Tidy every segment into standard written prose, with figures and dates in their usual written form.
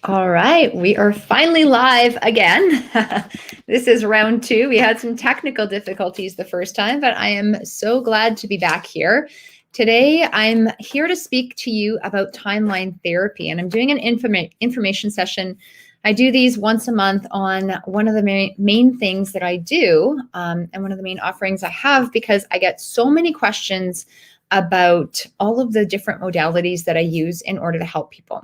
All right, we are finally live again. This is round two. We had some technical difficulties the first time, but I am so glad to be back here. Today, I'm here to speak to you about timeline therapy, and I'm doing an information session. I do these once a month on one of the main things that I do, and one of the main offerings I have, because I get so many questions about all of the different modalities that I use in order to help people.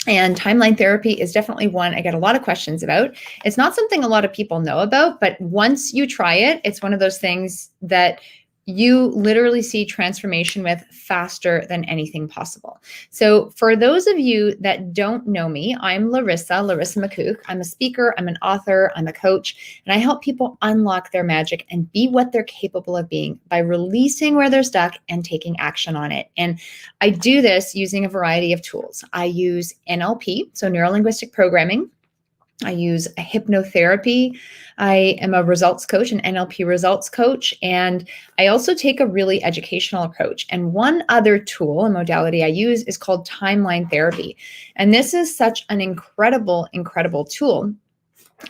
And timeline therapy is definitely one I get a lot of questions about. It's not something a lot of people know about, but once you try it, it's one of those things that you literally see transformation with faster than anything possible. So for those of you that don't know me, I'm Larissa McCook. I'm a speaker, I'm an author, I'm a coach, and I help people unlock their magic and be what they're capable of being by releasing where they're stuck and taking action on it. And I do this using a variety of tools. I use NLP, so neuro-linguistic programming. I use a hypnotherapy. I am a results coach, an NLP results coach, and I also take a really educational approach. And one other tool and modality I use is called timeline therapy. And this is such an incredible tool.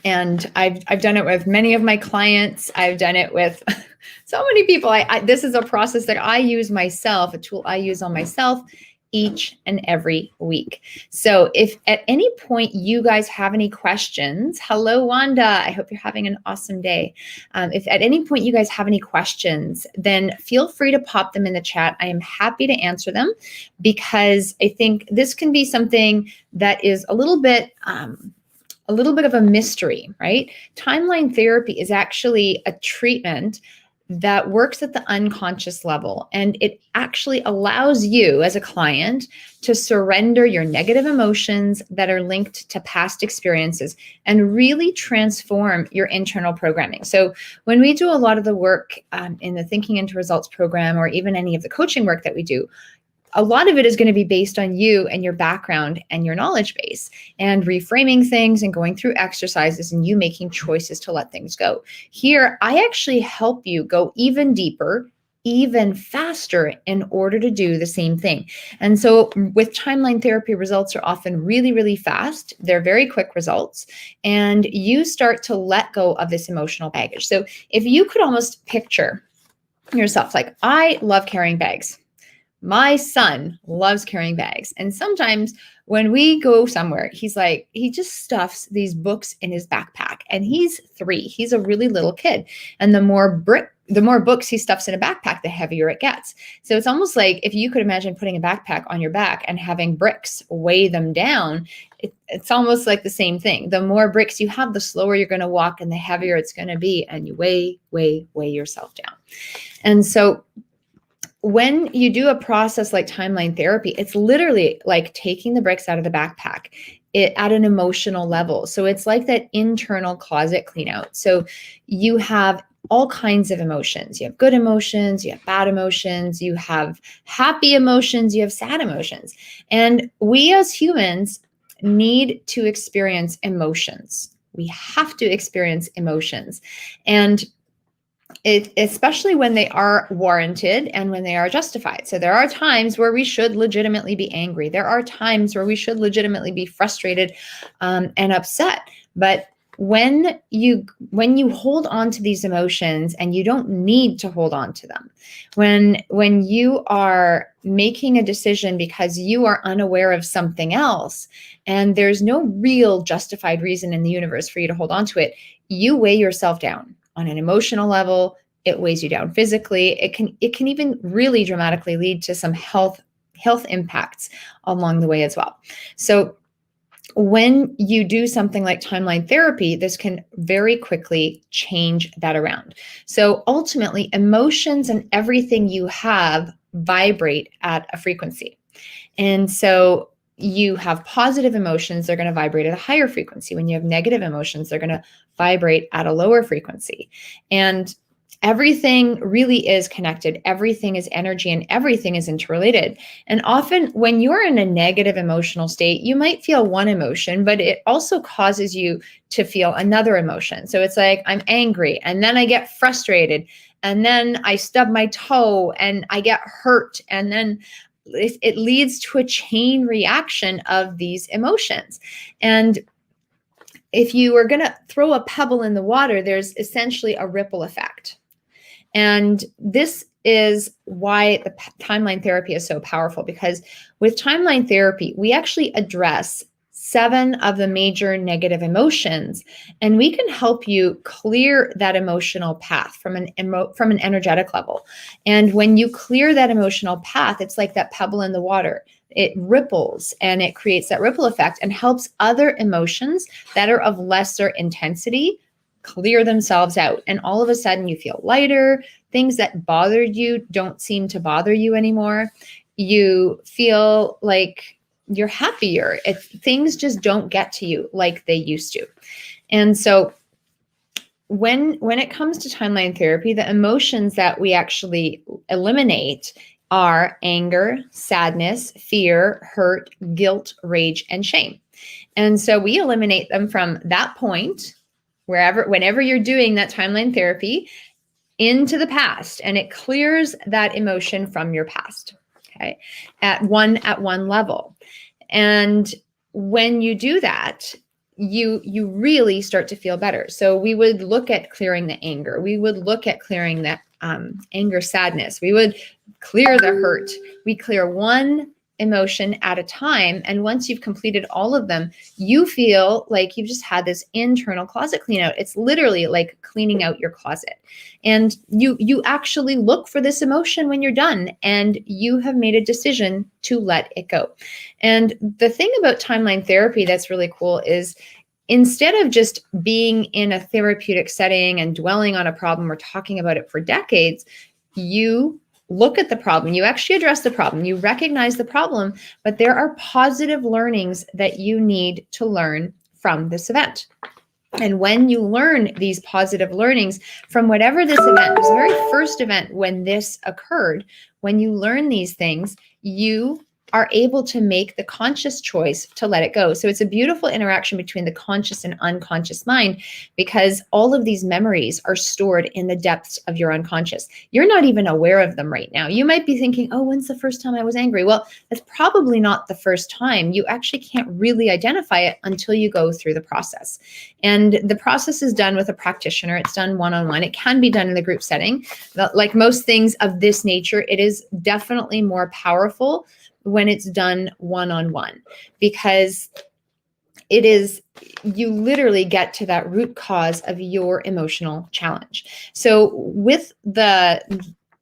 And I've done it with many of my clients. I've done it with so many people. This is a process that I use myself, a tool I use on myself each and every week. So if at any point you guys have any questions, hello, Wanda. I hope you're having an awesome day. If at any point you guys have any questions, then feel free to pop them in the chat. I am happy to answer them, because I think this can be something that is a little bit of a mystery, right? Timeline therapy is actually a treatment that works at the unconscious level, and it actually allows you as a client to surrender your negative emotions that are linked to past experiences and really transform your internal programming. So when we do a lot of the work in the Thinking into Results program, or even any of the coaching work that we do, a lot of it is going to be based on you and your background and your knowledge base, and reframing things and going through exercises and you making choices to let things go. Here, I actually help you go even deeper, even faster, in order to do the same thing. And so with timeline therapy, results are often really, really fast. They're very quick results, and you start to let go of this emotional baggage. So if you could almost picture yourself, like, I love carrying bags. My son loves carrying bags. And sometimes when we go somewhere, he just stuffs these books in his backpack. And he's 3. He's a really little kid. And the more books he stuffs in a backpack, the heavier it gets. So it's almost like if you could imagine putting a backpack on your back and having bricks weigh them down, it's almost like the same thing. The more bricks you have, the slower you're going to walk and the heavier it's going to be. And you weigh yourself down. And so when you do a process like timeline therapy, it's literally like taking the bricks out of the backpack at an emotional level. So it's like that internal closet clean out. So you have all kinds of emotions. You have good emotions, you have bad emotions, you have happy emotions, you have sad emotions. And we as humans need to experience emotions. We have to experience emotions. And especially when they are warranted and when they are justified. So there are times where we should legitimately be angry. There are times where we should legitimately be frustrated and upset. But when you hold on to these emotions, and you don't need to hold on to them, when you are making a decision because you are unaware of something else, and there's no real justified reason in the universe for you to hold on to it, you weigh yourself down. On an emotional level, it weighs you down physically. It can even really dramatically lead to some health impacts along the way as well. So when you do something like timeline therapy, this can very quickly change that around. So ultimately, emotions and everything you have vibrate at a frequency. And so you have positive emotions, they're going to vibrate at a higher frequency. When you have negative emotions, they're going to vibrate at a lower frequency. And everything really is connected. Everything is energy, and everything is interrelated. And often when you're in a negative emotional state, you might feel one emotion, but it also causes you to feel another emotion. So it's like, I'm angry, and then I get frustrated, and then I stub my toe and I get hurt, and then it leads to a chain reaction of these emotions. And if you are going to throw a pebble in the water, there's essentially a ripple effect. And this is why the timeline therapy is so powerful, because with timeline therapy, we actually address 7 of the major negative emotions, and we can help you clear that emotional path from an energetic level. And when you clear that emotional path, it's like that pebble in the water. It ripples and it creates that ripple effect and helps other emotions that are of lesser intensity clear themselves out. And all of a sudden you feel lighter. Things that bothered you don't seem to bother you anymore. You feel like you're happier. Things just don't get to you like they used to. And so when it comes to timeline therapy, the emotions that we actually eliminate are anger, sadness, fear, hurt, guilt, rage, and shame. And so we eliminate them from that point, whenever you're doing that timeline therapy, into the past, and it clears that emotion from your past, okay, at one level. And when you do that, you really start to feel better. So we would look at clearing the anger. We would look at clearing that anger, sadness. We would clear the hurt. We clear one emotion at a time. And once you've completed all of them, you feel like you've just had this internal closet clean out. It's literally like cleaning out your closet. And you actually look for this emotion when you're done, and you have made a decision to let it go. And the thing about timeline therapy that's really cool is, instead of just being in a therapeutic setting and dwelling on a problem or talking about it for decades, you look at the problem, you actually address the problem, you recognize the problem, but there are positive learnings that you need to learn from this event. And when you learn these positive learnings from whatever this event, this very first event when this occurred, when you learn these things, you are able to make the conscious choice to let it go. So it's a beautiful interaction between the conscious and unconscious mind, because all of these memories are stored in the depths of your unconscious. You're not even aware of them right now. You might be thinking, oh, when's the first time I was angry? Well, that's probably not the first time. You actually can't really identify it until you go through the process. And the process is done with a practitioner. It's done one-on-one. It can be done in the group setting. But like most things of this nature, it is definitely more powerful when it's done one-on-one, because it is, you literally get to that root cause of your emotional challenge. So with the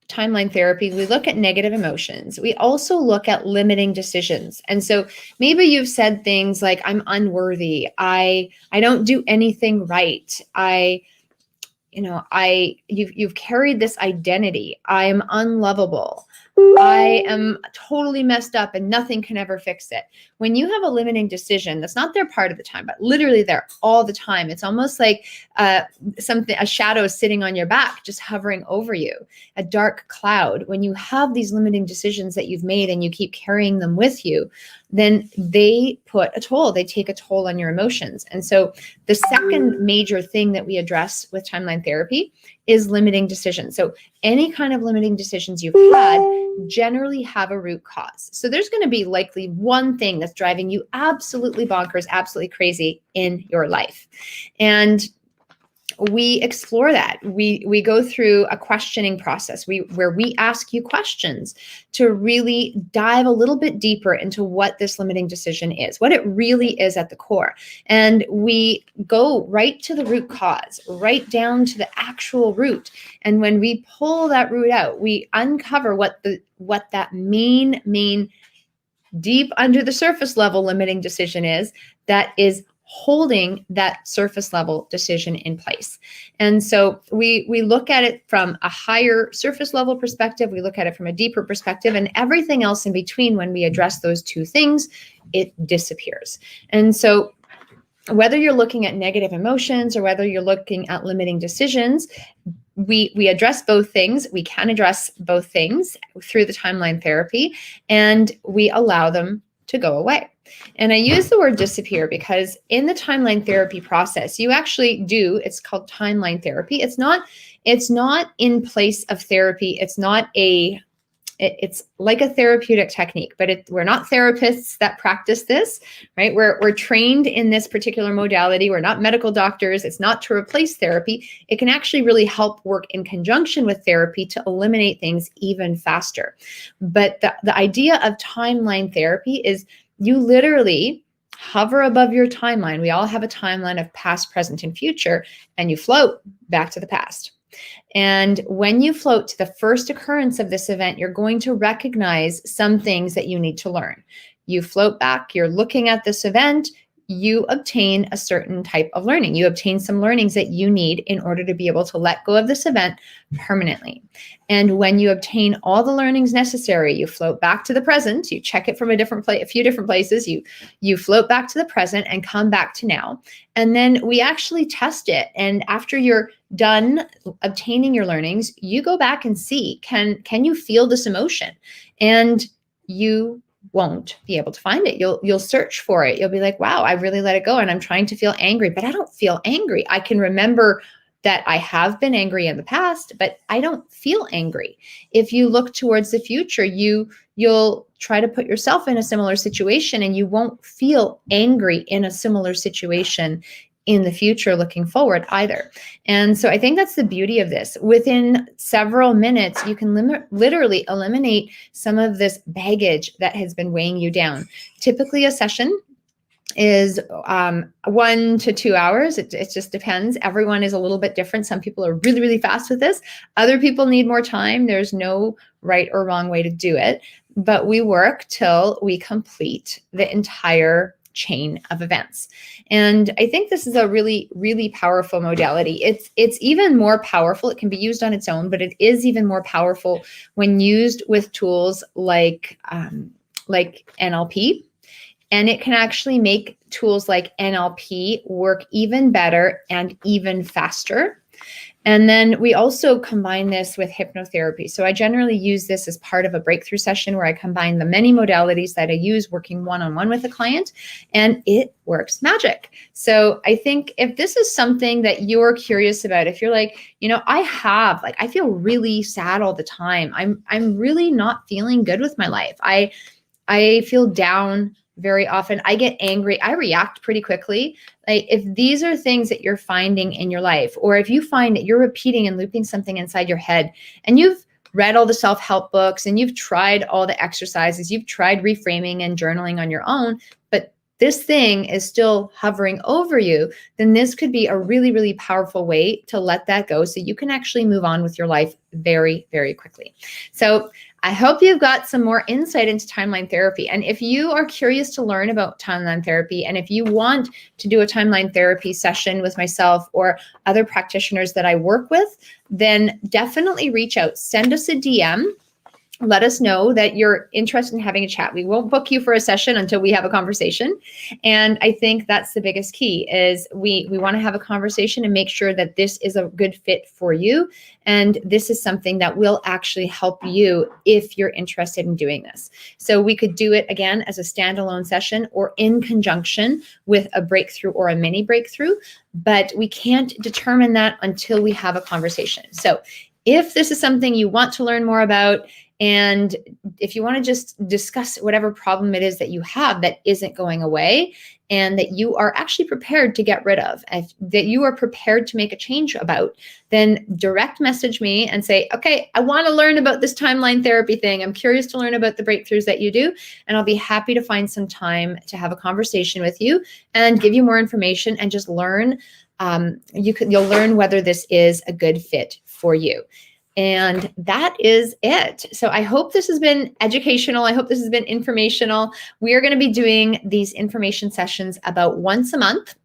timeline therapy, we look at negative emotions. We also look at limiting decisions. And so maybe you've said things like, I'm unworthy. I don't do anything right. You've carried this identity. I am unlovable. I am totally messed up and nothing can ever fix it. When you have a limiting decision, that's not there part of the time, but literally there all the time. It's almost like a shadow sitting on your back, just hovering over you, a dark cloud. When you have these limiting decisions that you've made and you keep carrying them with you, then they take a toll on your emotions. And so the second major thing that we address with timeline therapy is limiting decisions. So any kind of limiting decisions you've had generally have a root cause. So there's going to be likely one thing that's driving you absolutely bonkers, absolutely crazy in your life. And we explore that. We go through a questioning process where we ask you questions to really dive a little bit deeper into what this limiting decision is, what it really is at the core. And we go right to the root cause, right down to the actual root. And when we pull that root out, we uncover what that main deep under the surface level limiting decision is that is holding that surface level decision in place. And so we look at it from a higher surface level perspective, we look at it from a deeper perspective, and everything else in between, when we address those two things, it disappears. And so whether you're looking at negative emotions or whether you're looking at limiting decisions, we address both things. We can address both things through the timeline therapy, and we allow them to go away. And I use the word disappear because in the timeline therapy process, you actually do, it's called timeline therapy. It's not in place of therapy. It's not a It's like a therapeutic technique, but we're not therapists that practice this, right? We're trained in this particular modality. We're not medical doctors. It's not to replace therapy. It can actually really help work in conjunction with therapy to eliminate things even faster. But the idea of timeline therapy is you literally hover above your timeline. We all have a timeline of past, present, and future, and you float back to the past. And when you float to the first occurrence of this event, you're going to recognize some things that you need to learn. You float back, you're looking at this event, you obtain a certain type of learning. You obtain some learnings that you need in order to be able to let go of this event permanently. And when you obtain all the learnings necessary, you float back to the present, you check it from a few different places, you float back to the present and come back to now. And then we actually test it. And after you're done obtaining your learnings, you go back and see, can you feel this emotion? And you won't be able to find it. You'll search for it. You'll be like, wow, I really let it go and I'm trying to feel angry, but I don't feel angry. I can remember that I have been angry in the past, but I don't feel angry. If you look towards the future, you'll try to put yourself in a similar situation and you won't feel angry in a similar situation in the future looking forward either. And so I think that's the beauty of this. Within several minutes, you can literally eliminate some of this baggage that has been weighing you down. Typically a session is 1 to 2 hours. It just depends. Everyone is a little bit different. Some people are really, really fast with this. Other people need more time. There's no right or wrong way to do it, but we work till we complete the entire chain of events. And I think this is a really, really powerful modality. It's even more powerful. It can be used on its own, but it is even more powerful when used with tools like NLP. And it can actually make tools like NLP work even better and even faster. And then we also combine this with hypnotherapy. So I generally use this as part of a breakthrough session where I combine the many modalities that I use working one-on-one with a client, and it works magic. So I think if this is something that you're curious about, if you're like, I feel really sad all the time. I'm really not feeling good with my life. I feel down very often. I get angry. I react pretty quickly. Like if these are things that you're finding in your life, or if you find that you're repeating and looping something inside your head and you've read all the self-help books and you've tried all the exercises, you've tried reframing and journaling on your own, but this thing is still hovering over you, then this could be a really, really powerful way to let that go so you can actually move on with your life very, very quickly. So I hope you've got some more insight into timeline therapy. And if you are curious to learn about timeline therapy, and if you want to do a timeline therapy session with myself or other practitioners that I work with, then definitely reach out. Send us a DM. Let us know that you're interested in having a chat. We won't book you for a session until we have a conversation. And I think that's the biggest key is we want to have a conversation and make sure that this is a good fit for you. And this is something that will actually help you if you're interested in doing this. So we could do it again as a standalone session or in conjunction with a breakthrough or a mini breakthrough, but we can't determine that until we have a conversation. So if this is something you want to learn more about, and if you want to just discuss whatever problem it is that you have that isn't going away and that you are actually prepared to get rid of, that you are prepared to make a change about, then direct message me and say, okay, I want to learn about this timeline therapy thing. I'm curious to learn about the breakthroughs that you do. And I'll be happy to find some time to have a conversation with you and give you more information and just learn. You'll learn whether this is a good fit for you. And that is it. So I hope this has been educational. I hope this has been informational. We are going to be doing these information sessions about once a month.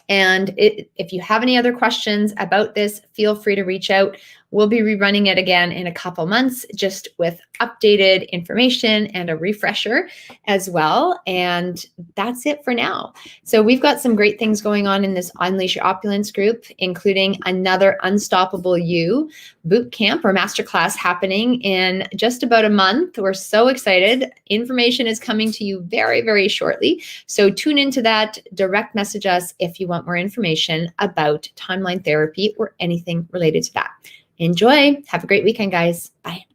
And if you have any other questions about this, feel free to reach out. We'll be rerunning it again in a couple months, just with updated information and a refresher as well. And that's it for now. So we've got some great things going on in this Unleash Your Opulence group, including another Unstoppable You boot camp or masterclass happening in just about a month. We're so excited. Information is coming to you very, very shortly. So tune into that. Direct message us if you want more information about timeline therapy or anything related to that. Enjoy. Have a great weekend, guys. Bye.